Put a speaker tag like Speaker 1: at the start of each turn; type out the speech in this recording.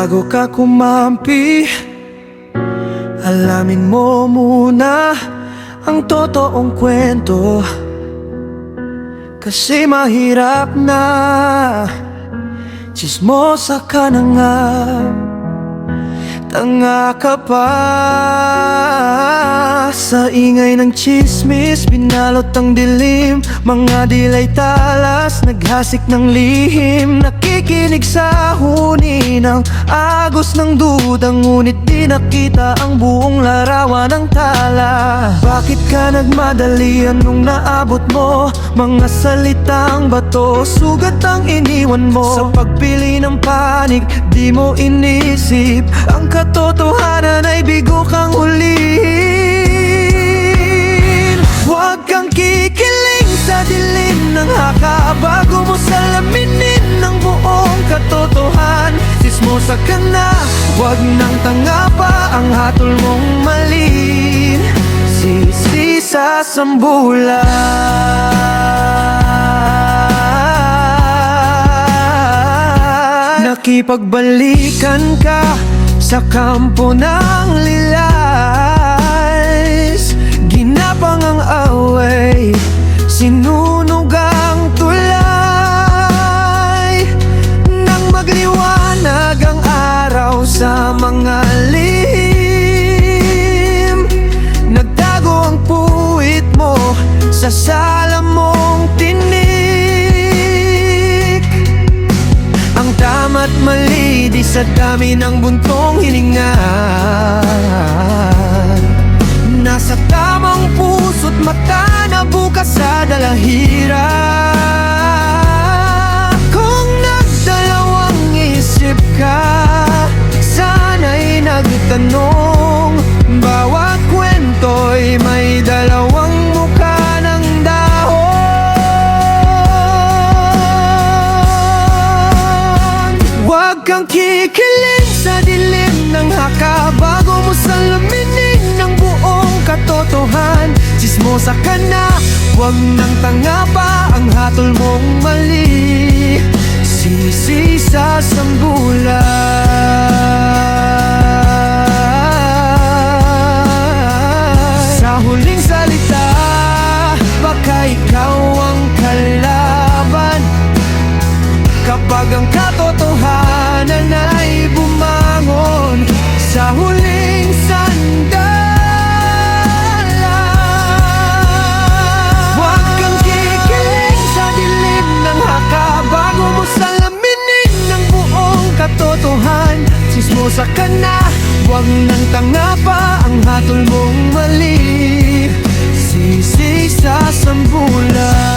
Speaker 1: Bago ka kumampi, alamin mo muna ang totoong kwento. Kasi mahirap na, tsismosa ka na nga, tanga ka pa. Sa ingay ng chismis, binalot ang dilim. Mga dilay talas, naghasik ng lihim. Nakikinig sa huni ng agos ng duda, ngunit di nakita ang buong larawan ng tala. Bakit ka nagmadali? Anong naabot mo? Mga salitang bato, sugat ang iniwan mo. Sa pagpili ng panig, di mo inisip ang katotohanan ay bigo kang hulihin. Huwag kang kikiling sa dilim ng haka bago mo salaminin ng buong katotohan. Sismosa ka na, huwag nang tanga pa ang hatol mong mali. Sisi sa sambulan. Nakipagbalikan ka sa kampo ng lilays. Ginapang ang away, sinunog ang tulay. Nang magliwanag ang araw sa mga lihim, nagtago ang puwit mo sa sala mong tinik. Ang tama't mali, di sa dami ng buntong hininga. Nasa tamang puso't mata na bukas sa dalahira. Kung nagdalawang isip ka, sana'y nagtanong. Bawat kwento'y may dalawang mukha ng dahon. Huwag kang kikiling sa dilim ng haka bago mo salaminin ng buong katotohan. Tsismosa ka na, huwag nang tanga pa ang hatol mong mali. Sisi sa sambulan. Sa huling salita, baka ikaw ang kalaban. Kapag ang katotohanan ay bumangon sa huling sandala. Huwag kang kikiling sa dilim ng haka bago mo salaminin ng buong katotohan. Sismosa ka na, huwag nang tanga pa ang hatol mong mali. Sisi sa sambulan.